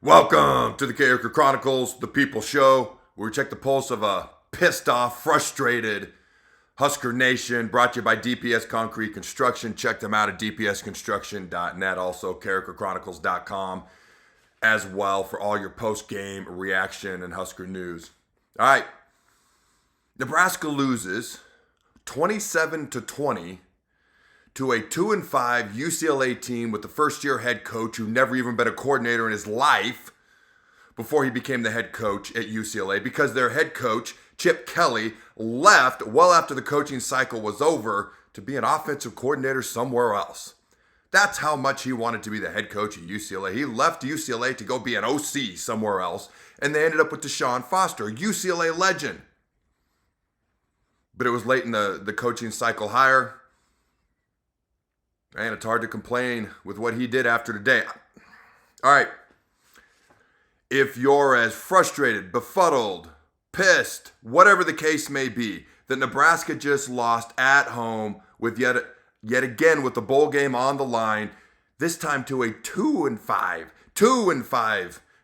Welcome to the Carriker Chronicles, the People Show, where we check the pulse of a pissed off, frustrated Husker Nation, brought to you by DPS Concrete Construction. Check them out at dpsconstruction.net, also carrikerchronicles.com as well for all your post-game reaction and Husker news. All right, Nebraska loses 27-20 to a 2-5 UCLA team with the first-year head coach who never even been a coordinator in his life before he became the head coach at UCLA, because their head coach, Chip Kelly, left well after the coaching cycle was over to be an offensive coordinator somewhere else. That's how much he wanted to be the head coach at UCLA. He left UCLA to go be an OC somewhere else, and they ended up with DeShaun Foster, a UCLA legend. But it was late in the coaching cycle hire. And it's hard to complain with what he did after today. All right. If you're as frustrated, befuddled, pissed, whatever the case may be, that Nebraska just lost at home with yet again with the bowl game on the line, this time to a 2-5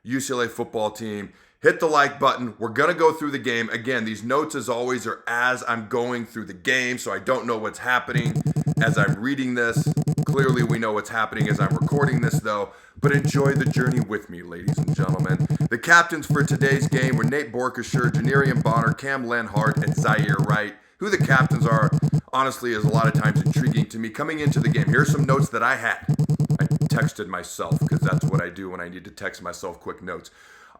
UCLA football team, hit the like button. We're going to go through the game. Again, these notes, as always, are as I'm going through the game, so I don't know what's happening as I'm reading this. Clearly, we know what's happening as I'm recording this, though. But enjoy the journey with me, ladies and gentlemen. The captains for today's game were Nate Borkesher, Janarian Bonner, Cam Lenhart, and Zaire Wright. Who the captains are, honestly, is a lot of times intriguing to me. Coming into the game, here's some notes that I had. I texted myself, because that's what I do when I need to text myself quick notes.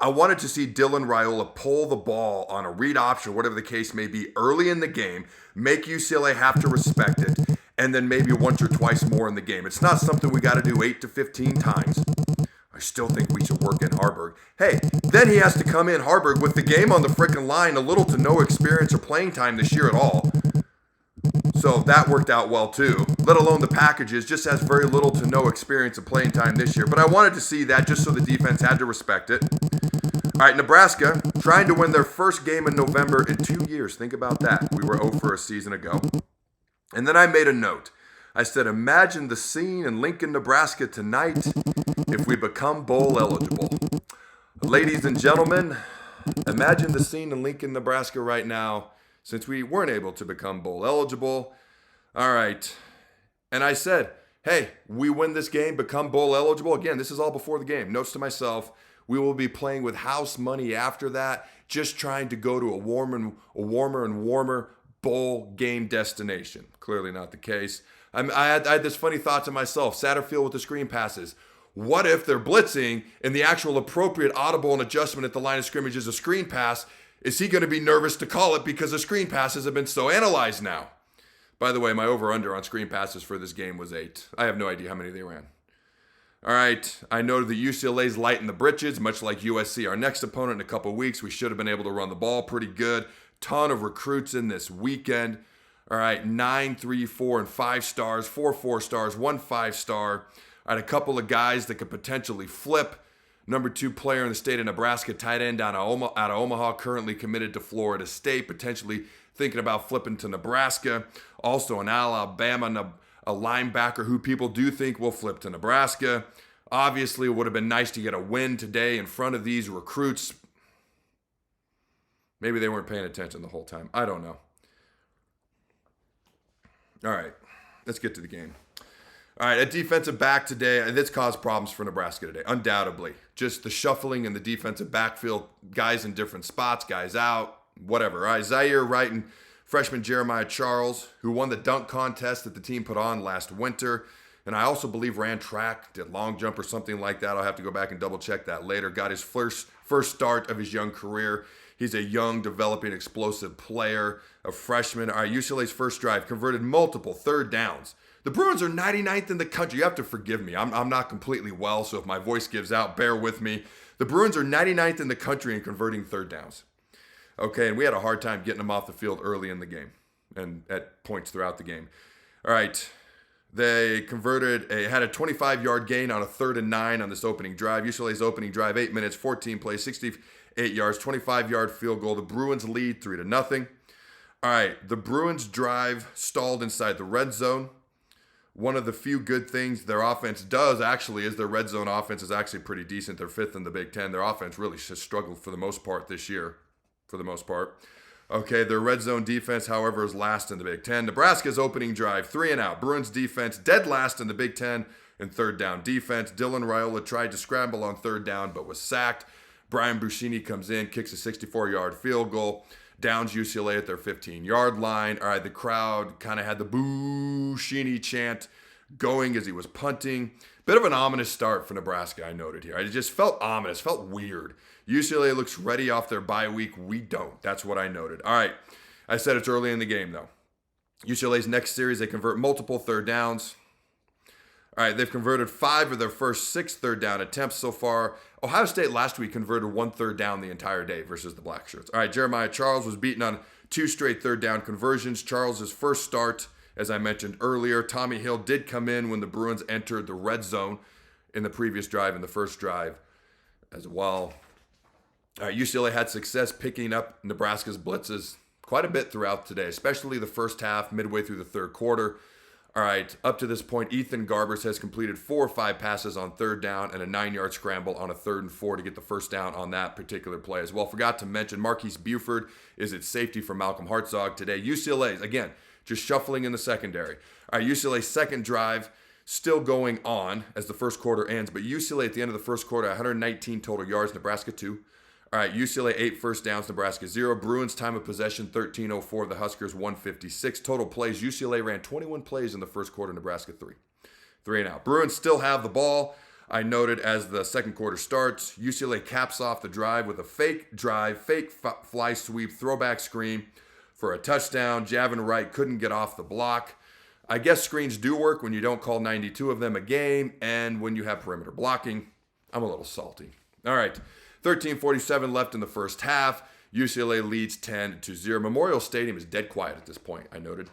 I wanted to see Dylan Raiola pull the ball on a read option, whatever the case may be, early in the game, make UCLA have to respect it, and then maybe once or twice more in the game. It's not something we got to do 8 to 15 times. I still think we should work in Harburg. Hey, then he has to come in Harburg with the game on the frickin' line, a little to no experience or playing time this year at all. So that worked out well too, let alone the packages, just has very little to no experience of playing time this year. But I wanted to see that just so the defense had to respect it. All right, Nebraska trying to win their first game in November in 2 years. Think about that. We were 0 for a season ago. And then I made a note. I said, imagine the scene in Lincoln, Nebraska tonight if we become bowl eligible. Ladies and gentlemen, imagine the scene in Lincoln, Nebraska right now since we weren't able to become bowl eligible. All right. And I said, hey, we win this game, become bowl eligible. Again, this is all before the game. Notes to myself. We will be playing with house money after that, just trying to go to a warmer and warmer bowl game destination. Clearly not the case. I had this funny thought to myself. Satterfield with the screen passes. What if they're blitzing and the actual appropriate audible and adjustment at the line of scrimmage is a screen pass? Is he going to be nervous to call it because the screen passes have been so analyzed now? By the way, my over-under on screen passes for this game was 8. I have no idea how many they ran. All right, I noted that UCLA's light in the britches, much like USC. Our next opponent in a couple weeks, we should have been able to run the ball pretty good. Ton of recruits in this weekend. All right, 9, 3, 4, and 5 stars, 4 4-stars, 1 5-star. All right, a couple of guys that could potentially flip. Number 2 player in the state of Nebraska, tight end out of Omaha, currently committed to Florida State, potentially thinking about flipping to Nebraska. Also an Alabama, a linebacker who people do think will flip to Nebraska. Obviously, it would have been nice to get a win today in front of these recruits. Maybe they weren't paying attention the whole time. I don't know. All right, let's get to the game. All right, at defensive back today, this caused problems for Nebraska today, undoubtedly. Just the shuffling in the defensive backfield, guys in different spots, guys out, whatever. All right, Zaire Wright and freshman Jeremiah Charles, who won the dunk contest that the team put on last winter. And I also believe ran track, did long jump or something like that. I'll have to go back and double check that later. Got his first start of his young career. He's a young, developing, explosive player, a freshman. All right, UCLA's first drive converted multiple third downs. The Bruins are 99th in the country. You have to forgive me. I'm not completely well, so if my voice gives out, bear with me. The Bruins are 99th in the country in converting third downs. Okay, and we had a hard time getting them off the field early in the game and at points throughout the game. All right, they had a 25-yard gain on a 3rd and 9 on this opening drive. UCLA's opening drive, 8 minutes, 14 plays, 68 yards, 25-yard field goal. The Bruins lead 3-0. All right, the Bruins drive stalled inside the red zone. one of the few good things their offense does actually is their red zone offense is actually pretty decent. They're 5th in the Big Ten. Their offense really just struggled for the most part this year, for the most part. Okay, their red zone defense, however, is last in the Big Ten. Nebraska's opening drive, 3 and out. Bruins defense, dead last in the Big Ten in third down defense. Dylan Raiola tried to scramble on third down but was sacked. Brian Buschini comes in, kicks a 64-yard field goal, downs UCLA at their 15-yard line. All right, the crowd kind of had the Buschini chant going as he was punting. Bit of an ominous start for Nebraska, I noted here. It just felt ominous, felt weird. UCLA looks ready off their bye week. We don't. That's what I noted. All right, I said it's early in the game, though. UCLA's next series, they convert multiple third downs. All right, they've converted 5 of their first 6 third down attempts so far. Ohio State last week converted 1 third down the entire day versus the Black Shirts. All right, Jeremiah Charles was beaten on 2 straight third down conversions. Charles' first start, as I mentioned earlier. Tommy Hill did come in when the Bruins entered the red zone in the previous drive, in the first drive as well. All right, UCLA had success picking up Nebraska's blitzes quite a bit throughout today, especially the first half, midway through the third quarter. All right, up to this point, Ethan Garbers has completed 4 or 5 passes on third down and a 9-yard scramble on a 3rd and 4 to get the first down on that particular play as well. Forgot to mention Marquise Buford is at safety for Malcolm Hartzog today. UCLA's, again, just shuffling in the secondary. All right, UCLA's second drive still going on as the first quarter ends, but UCLA at the end of the first quarter, 119 total yards, Nebraska 2. All right, UCLA 8 first downs, Nebraska 0. Bruins time of possession 13:04. The Huskers 156. Total plays, UCLA ran 21 plays in the first quarter, Nebraska 3. 3 and out. Bruins still have the ball. I noted as the second quarter starts, UCLA caps off the drive with a fake drive, fake fly sweep, throwback screen for a touchdown. Javin Wright couldn't get off the block. I guess screens do work when you don't call 92 of them a game and when you have perimeter blocking. I'm a little salty. All right. 13:47 left in the first half. UCLA leads 10-0. Memorial Stadium is dead quiet at this point, I noted.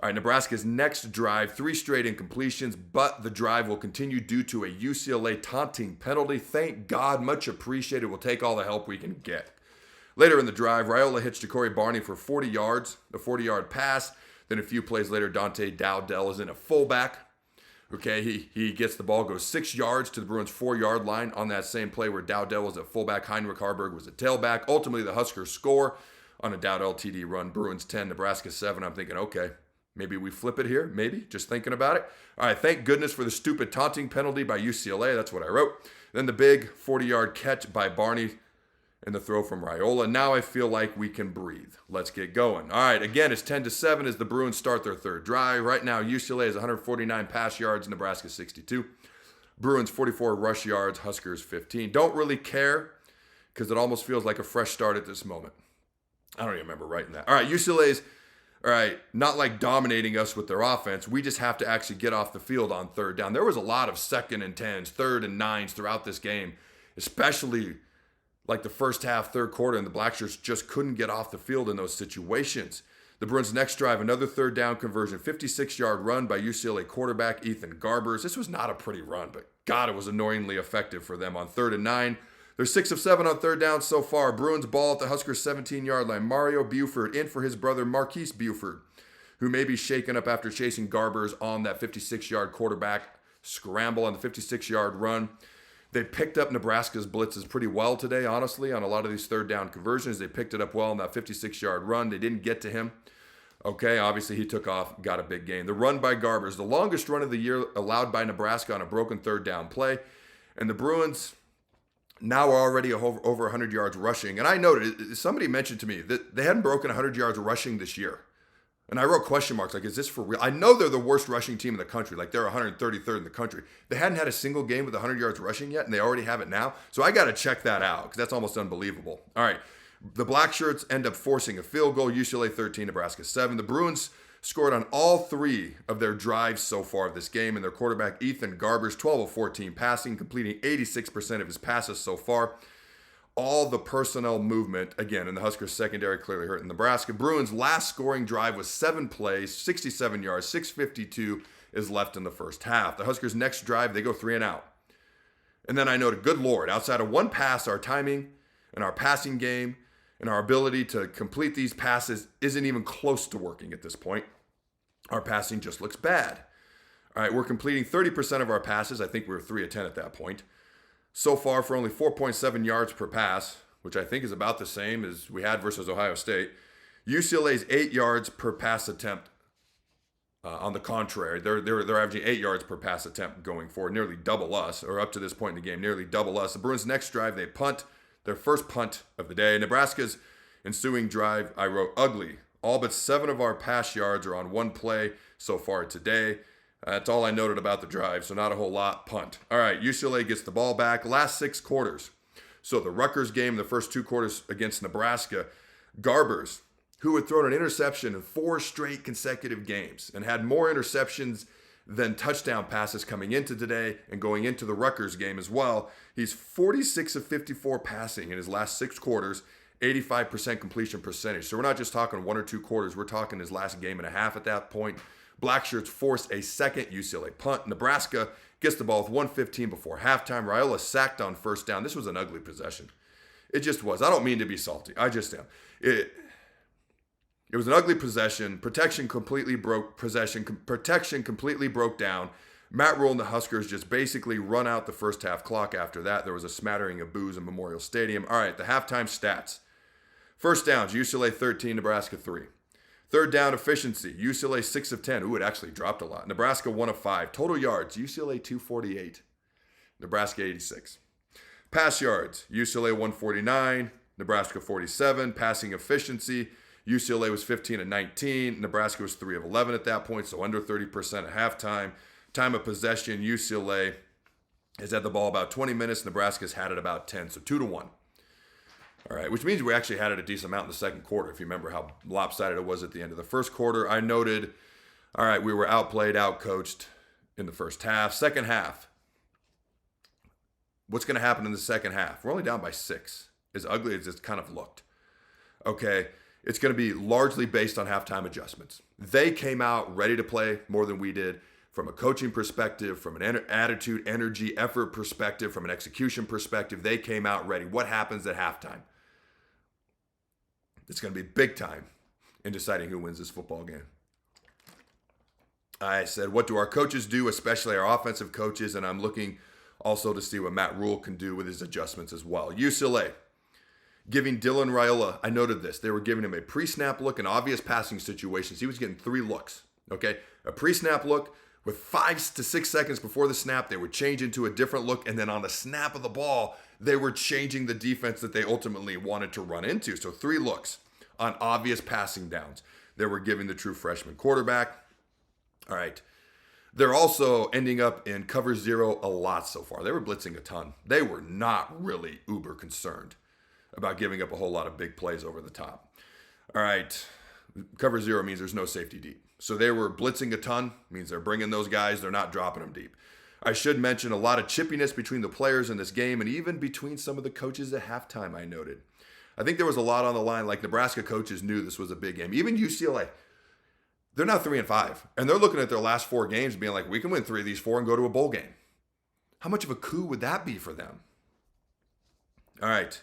All right, Nebraska's next drive, 3 straight incompletions, but the drive will continue due to a UCLA taunting penalty. Thank God, much appreciated. We'll take all the help we can get. Later in the drive, Raiola hits Ja'Cory Barney for 40 yards, the 40-yard pass. Then a few plays later, Dante Dowdell is in a fullback. Okay, he gets the ball, goes 6 yards to the Bruins' 4-yard line on that same play where Dowdell was at fullback, Heinrich Harburg was a tailback. Ultimately, the Huskers score on a Dowdell TD run. Bruins 10, Nebraska 7. I'm thinking, okay, maybe we flip it here. Maybe, just thinking about it. All right, thank goodness for the stupid taunting penalty by UCLA. That's what I wrote. Then the big 40-yard catch by Barney and the throw from Raiola. Now I feel like we can breathe. Let's get going. All right, again, it's 10-7 as the Bruins start their third drive. Right now, UCLA has 149 pass yards, Nebraska 62. Bruins 44 rush yards, Huskers 15. Don't really care because it almost feels like a fresh start at this moment. I don't even remember writing that. All right, UCLA's, all right, not like dominating us with their offense. We just have to actually get off the field on third down. There was a lot of 2nd and 10s, 3rd and 9s throughout this game, especially like the first half, third quarter, and the Black Shirts just couldn't get off the field in those situations. The Bruins' next drive, another third down conversion, 56-yard run by UCLA quarterback Ethan Garbers. This was not a pretty run, but God, it was annoyingly effective for them on 3rd and 9. They're 6 of 7 on third down so far. Bruins ball at the Huskers' 17-yard line. Mario Buford in for his brother Marquise Buford, who may be shaken up after chasing Garbers on that 56-yard quarterback scramble on the 56-yard run. They picked up Nebraska's blitzes pretty well today, honestly, on a lot of these third down conversions. They picked it up well on that 56-yard run. They didn't get to him. Okay, obviously he took off, got a big gain. The run by Garbers, the longest run of the year allowed by Nebraska on a broken third down play. And the Bruins now are already over 100 yards rushing. And I noted, somebody mentioned to me that they hadn't broken 100 yards rushing this year. And I wrote question marks, like, is this for real? I know they're the worst rushing team in the country. Like, they're 133rd in the country. They hadn't had a single game with 100 yards rushing yet, and they already have it now. So I got to check that out, because that's almost unbelievable. All right, the Black Shirts end up forcing a field goal. UCLA 13, Nebraska 7. The Bruins scored on all 3 of their drives so far this game, and their quarterback, Ethan Garbers, 12 of 14 passing, completing 86% of his passes so far. All the personnel movement, again, in the Huskers secondary clearly hurt in Nebraska. Bruins' last scoring drive was 7 plays, 67 yards, 6:52 is left in the first half. The Huskers' next drive, they go 3 and out. And then I noted, good Lord, outside of one pass, our timing and our passing game and our ability to complete these passes isn't even close to working at this point. Our passing just looks bad. All right, we're completing 30% of our passes. I think we were 3 of 10 at that point. So far for only 4.7 yards per pass, which I think is about the same as we had versus Ohio State. UCLA's 8 yards per pass attempt. On the contrary, they're averaging 8 yards per pass attempt going forward, nearly double us, or up to this point in the game, nearly double us. The Bruins' next drive, they punt, their first punt of the day. Nebraska's ensuing drive, I wrote ugly. All but 7 of our pass yards are on one play so far today. That's all I noted about the drive, so not a whole lot. Punt. All right, UCLA gets the ball back. Last 6 quarters. So the Rutgers game, the first 2 quarters against Nebraska, Garbers, who had thrown an interception in 4 straight consecutive games and had more interceptions than touchdown passes coming into today and going into the Rutgers game as well. He's 46 of 54 passing in his last 6 quarters, 85% completion percentage. So we're not just talking 1 or 2 quarters. We're talking his last game and a half at that point. Blackshirts force a second UCLA punt. Nebraska gets the ball with 1:15 before halftime. Raiola sacked on first down. This was an ugly possession. It just was. I don't mean to be salty. I just am. It was an ugly possession. Protection completely broke down. Matt Rule and the Huskers just basically run out the first half clock after that. There was a smattering of boos in Memorial Stadium. All right, the halftime stats. First downs, UCLA 13, Nebraska 3. Third down efficiency, UCLA 6 of 10. Ooh, it actually dropped a lot. Nebraska 1 of 5. Total yards, UCLA 248, Nebraska 86. Pass yards, UCLA 149, Nebraska 47. Passing efficiency, UCLA was 15 of 19. Nebraska was 3 of 11 at that point, so under 30% at halftime. Time of possession, UCLA has had the ball about 20 minutes. Nebraska's had it about 10, so 2-1. All right, which means we actually had it a decent amount in the second quarter, if you remember how lopsided it was at the end of the first quarter. I noted, all right, we were outplayed, outcoached in the first half. Second half, what's going to happen in the second half? We're only down by 6, as ugly as it's kind of looked. Okay, it's going to be largely based on halftime adjustments. They came out ready to play more than we did from a coaching perspective, from an attitude, energy, effort perspective, from an execution perspective. They came out ready. What happens at halftime? It's going to be big time in deciding who wins this football game. I said, what do our coaches do, especially our offensive coaches? And I'm looking also to see what Matt Rule can do with his adjustments as well. UCLA. Giving Dylan Raiola, I noted this, they were giving him a pre-snap look in obvious passing situations. He was getting 3 looks, okay? A pre-snap look with 5 to 6 seconds before the snap, they would change into a different look, and then on the snap of the ball, they were changing the defense that they ultimately wanted to run into. So 3 looks on obvious passing downs. They were giving the true freshman quarterback. All right. They're also ending up in cover 0 a lot so far. They were blitzing a ton. They were not really uber concerned about giving up a whole lot of big plays over the top. All right, cover 0 means there's no safety deep. So they were blitzing a ton, means they're bringing those guys, they're not dropping them deep. I should mention a lot of chippiness between the players in this game and even between some of the coaches at halftime, I noted. I think there was a lot on the line, like Nebraska coaches knew this was a big game. Even UCLA, they're now 3-5, and they're looking at their last 4 games being like, we can win 3 of these 4 and go to a bowl game. How much of a coup would that be for them? All right.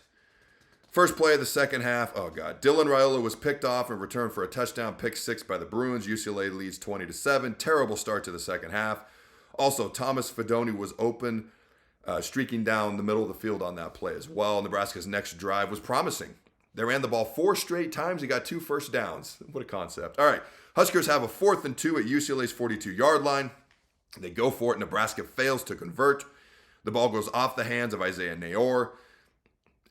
First play of the second half, oh God. Dylan Raiola was picked off and returned for a touchdown, pick 6 by the Bruins. UCLA leads 20-7. Terrible start to the second half. Also, Thomas Fidone was open, streaking down the middle of the field on that play as well. Nebraska's next drive was promising. They ran the ball 4 straight times. He got 2 first downs. What a concept. All right, Huskers have a 4th and 2 at UCLA's 42-yard line. They go for it. Nebraska fails to convert. The ball goes off the hands of Isaiah Nayor.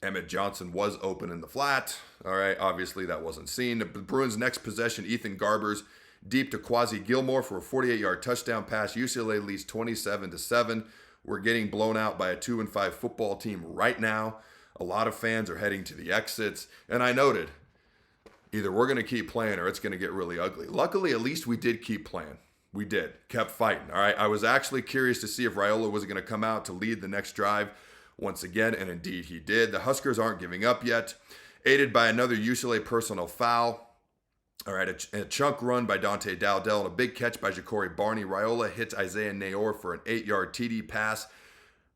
Emmett Johnson was open in the flat. All right, obviously that wasn't seen. The Bruins' next possession, Ethan Garbers deep to Quasi Gilmore for a 48-yard touchdown pass. UCLA leads 27-7. We're getting blown out by a 2-5 football team right now. A lot of fans are heading to the exits. And I noted, either we're going to keep playing or it's going to get really ugly. Luckily, at least we did keep playing. We did. Kept fighting. All right, I was actually curious to see if Raiola was going to come out to lead the next drive once again, and indeed he did. The Huskers aren't giving up yet. Aided by another UCLA personal foul. All right, a chunk run by Dante Dowdell and a big catch by Ja'Cory Barney. Raiola hits Isaiah Nayor for an 8-yard TD pass.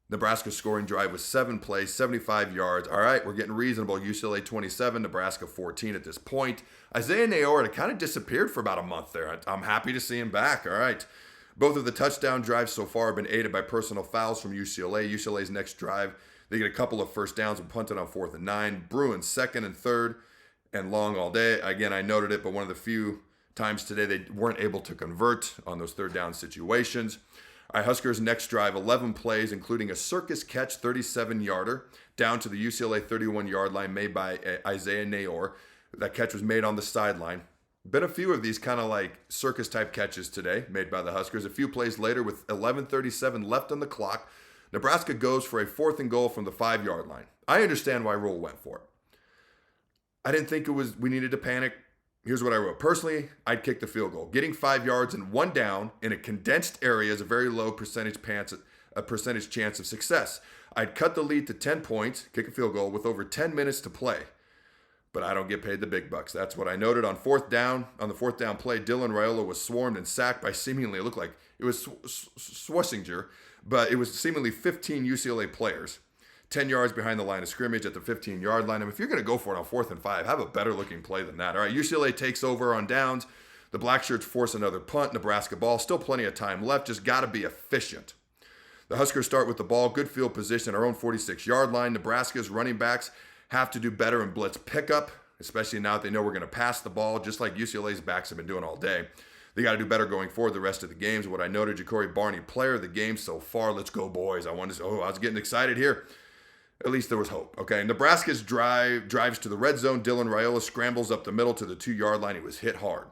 Nebraska's scoring drive was 7 plays, 75 yards. All right, we're getting reasonable. UCLA 27, Nebraska 14 at this point. Isaiah Nayor had kind of disappeared for about a month there. I'm happy to see him back. All right. Both of the touchdown drives so far have been aided by personal fouls from UCLA. UCLA's next drive, they get a couple of first downs and punted on 4th and 9. Bruins 2nd and 3rd and long all day. Again, I noted it, but one of the few times today they weren't able to convert on those 3rd down situations. All right, Huskers next drive, 11 plays, including a circus catch 37-yarder down to the UCLA 31-yard line made by Isaiah Nayor. That catch was made on the sideline. Been a few of these kind of like circus-type catches today made by the Huskers. A few plays later with 11:37 left on the clock, Nebraska goes for a 4th and goal from the 5-yard line. I understand why Rule went for it. I didn't think we needed to panic. Here's what I wrote. Personally, I'd kick the field goal. Getting 5 yards and 1 down in a condensed area is a very low percentage chance of success. I'd cut the lead to 10 points, kick a field goal with over 10 minutes to play. But I don't get paid the big bucks. That's what I noted on 4th down. On the 4th down play, Dylan Raiola was swarmed and sacked by seemingly, it looked like it was Swessinger, but it was seemingly 15 UCLA players. 10 yards behind the line of scrimmage at the 15-yard line. I mean, if you're going to go for it on 4th and 5, have a better looking play than that. All right, UCLA takes over on downs. The Black Shirts force another punt. Nebraska ball. Still plenty of time left. Just got to be efficient. The Huskers start with the ball. Good field position, our own 46-yard line. Nebraska's running backs have to do better in blitz pickup, especially now that they know we're going to pass the ball, just like UCLA's backs have been doing all day. They got to do better going forward the rest of the games. What I noted, Ja'Cory Barney, player of the game so far. Let's go, boys. I was getting excited here. At least there was hope. Okay, Nebraska's drives to the red zone. Dylan Raiola scrambles up the middle to the 2-yard line. He was hit hard.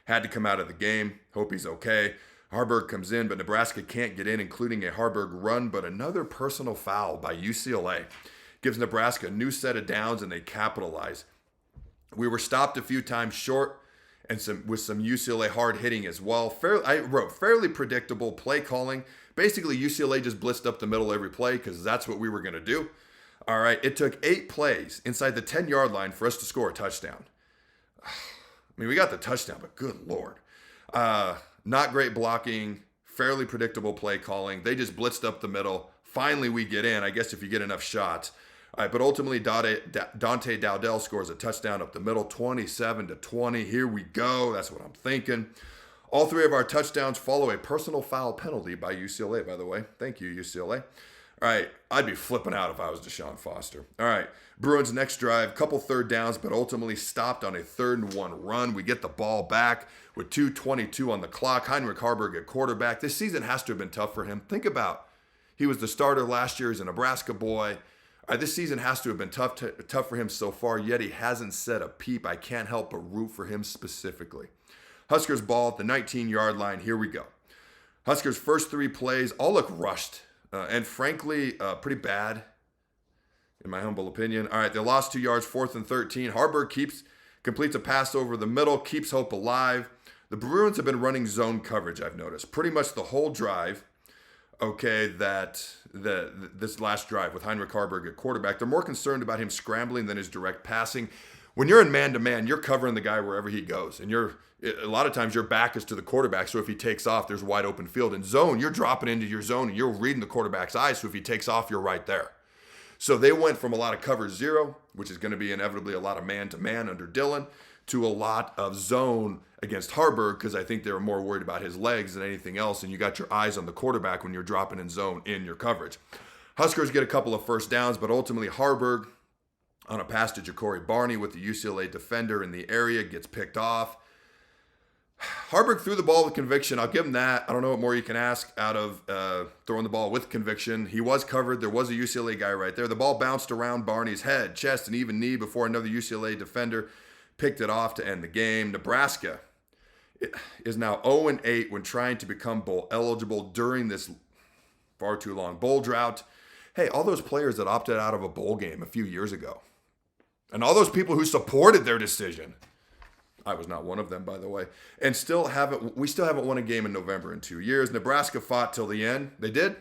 Had to come out of the game. Hope he's okay. Harburg comes in, but Nebraska can't get in, including a Harburg run, but another personal foul by UCLA gives Nebraska a new set of downs, and they capitalize. We were stopped a few times short, and with some UCLA hard hitting as well. I wrote fairly predictable play calling. Basically, UCLA just blitzed up the middle every play because that's what we were going to do. All right, it took 8 plays inside the 10-yard line for us to score a touchdown. I mean, we got the touchdown, but good Lord. Not great blocking, fairly predictable play calling. They just blitzed up the middle. Finally, we get in, I guess if you get enough shots. All right, but ultimately, Dante Dowdell scores a touchdown up the middle, 27-20. Here we go. That's what I'm thinking. All 3 of our touchdowns follow a personal foul penalty by UCLA, by the way. Thank you, UCLA. All right, I'd be flipping out if I was DeShaun Foster. All right, Bruins next drive, couple 3rd downs, but ultimately stopped on a 3rd and 1 run. We get the ball back with 2:22 on the clock. Heinrich Harburg at quarterback. This season has to have been tough for him. Think about, he was the starter last year. He's a Nebraska boy. This season has to have been tough for him so far, yet he hasn't said a peep. I can't help but root for him specifically. Huskers ball at the 19-yard line. Here we go. Huskers' first 3 plays all look rushed and frankly pretty bad in my humble opinion. All right, they lost 2 yards, 4th and 13. Harburg completes a pass over the middle, keeps hope alive. The Bruins have been running zone coverage, I've noticed, pretty much the whole drive. Okay, this last drive with Heinrich Harburg at quarterback, they're more concerned about him scrambling than his direct passing. When you're in man-to-man, you're covering the guy wherever he goes, and a lot of times your back is to the quarterback, so if he takes off, there's wide open field. In zone, you're dropping into your zone, and you're reading the quarterback's eyes, so if he takes off, you're right there. So they went from a lot of cover 0, which is going to be inevitably a lot of man-to-man under Dylan, to a lot of zone against Harburg, because I think they were more worried about his legs than anything else, and you got your eyes on the quarterback when you're dropping in zone in your coverage. Huskers get a couple of first downs, but ultimately Harburg, on a pass to Ja'Cory Barney with the UCLA defender in the area, gets picked off. Harburg threw the ball with conviction. I'll give him that. I don't know what more you can ask out of throwing the ball with conviction. He was covered. There was a UCLA guy right there. The ball bounced around Barney's head, chest, and even knee before another UCLA defender picked it off to end the game. Nebraska is now 0-8 when trying to become bowl eligible during this far too long bowl drought. Hey, all those players that opted out of a bowl game a few years ago, and all those people who supported their decision, I was not one of them, by the way, and we still haven't won a game in November in 2 years. Nebraska fought till the end. They did.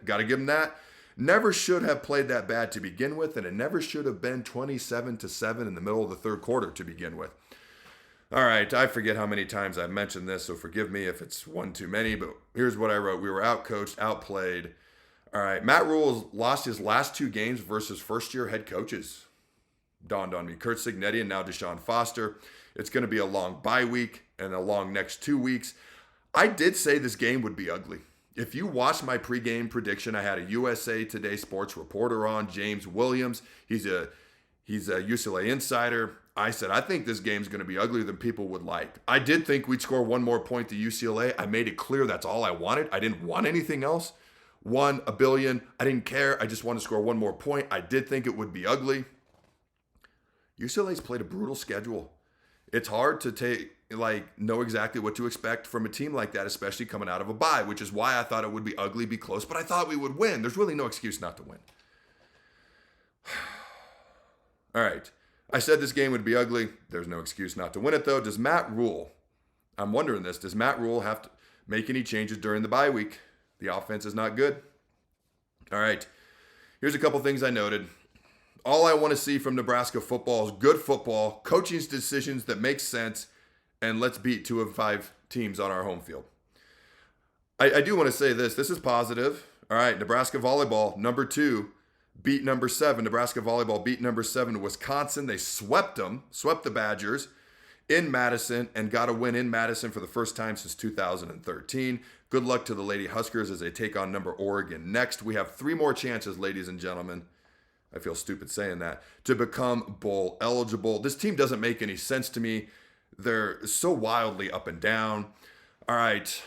Got to give them that. Never should have played that bad to begin with, and it never should have been 27-7 in the middle of the 3rd quarter to begin with. All right, I forget how many times I've mentioned this, so forgive me if it's one too many, but here's what I wrote. We were outcoached, outplayed. All right, Matt Rhule lost his last 2 games versus first-year head coaches. Dawned on me. Curt Cignetti and now DeShaun Foster. It's going to be a long bye week and a long next 2 weeks. I did say this game would be ugly. If you watched my pregame prediction, I had a USA Today sports reporter on, James Williams. He's a UCLA insider. I said, I think this game's going to be uglier than people would like. I did think we'd score one more point to UCLA. I made it clear that's all I wanted. I didn't want anything else. Won $1 billion. I didn't care. I just wanted to score one more point. I did think it would be ugly. UCLA's played a brutal schedule. It's hard to know exactly what to expect from a team like that, especially coming out of a bye, which is why I thought it would be ugly, be close, but I thought we would win. There's really no excuse not to win. All right. I said this game would be ugly. There's no excuse not to win it, though. Does Matt Rule, I'm wondering this, does Matt Rule have to make any changes during the bye week? The offense is not good. All right. Here's a couple things I noted. All I want to see from Nebraska football is good football, coaching decisions that make sense, and let's beat 2 of 5 teams on our home field. I do want to say this. This is positive. All right, Nebraska volleyball, number 2, beat number 7. Nebraska volleyball beat number 7 Wisconsin. They swept the Badgers in Madison, and got a win in Madison for the first time since 2013. Good luck to the Lady Huskers as they take on number Oregon next. We have 3 more chances, ladies and gentlemen. I feel stupid saying that, to become bowl eligible. This team doesn't make any sense to me. They're so wildly up and down. All right,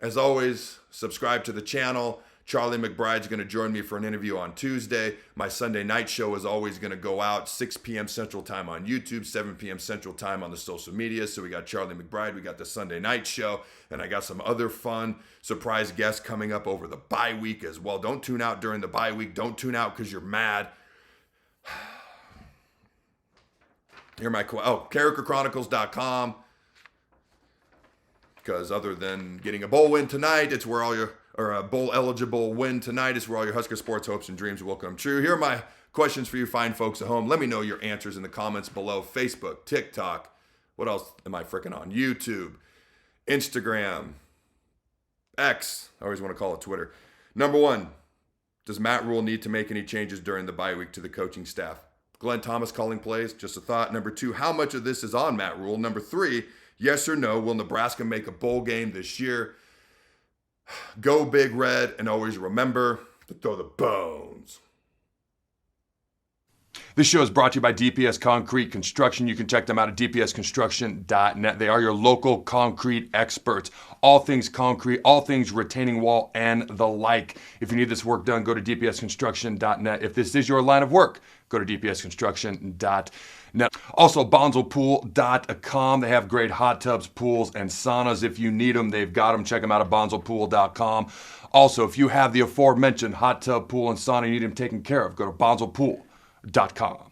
as always, subscribe to the channel. Charlie McBride's going to join me for an interview on Tuesday. My Sunday night show is always going to go out 6 p.m. Central Time on YouTube, 7 p.m. Central Time on the social media. So we got Charlie McBride, we got the Sunday night show, and I got some other fun surprise guests coming up over the bye week as well. Don't tune out during the bye week. Don't tune out because you're mad. Here my CarrikerChronicles.com, because other than getting a bowl win tonight, it's where all your a bowl eligible win tonight is where all your Husker sports hopes and dreams will come true. Here are my questions for you fine folks at home. Let me know your answers in the comments below. Facebook, TikTok, what else am I freaking on? YouTube, Instagram, X, I always want to call it Twitter. Number 1, does Matt Rule need to make any changes during the bye week to the coaching staff? Glenn Thomas calling plays, just a thought. Number 2, how much of this is on Matt Rule? Number 3, yes or no, will Nebraska make a bowl game this year? Go Big Red, and always remember to throw the bones. This show is brought to you by DPS Concrete Construction. You can check them out at dpsconstruction.net. They are your local concrete experts. All things concrete, all things retaining wall, and the like. If you need this work done, go to dpsconstruction.net. If this is your line of work, go to dpsconstruction.net. Also, bonzelpool.com. They have great hot tubs, pools, and saunas. If you need them, they've got them. Check them out at bonzelpool.com. Also, if you have the aforementioned hot tub, pool, and sauna, you need them taken care of, go to bonzelpool.com.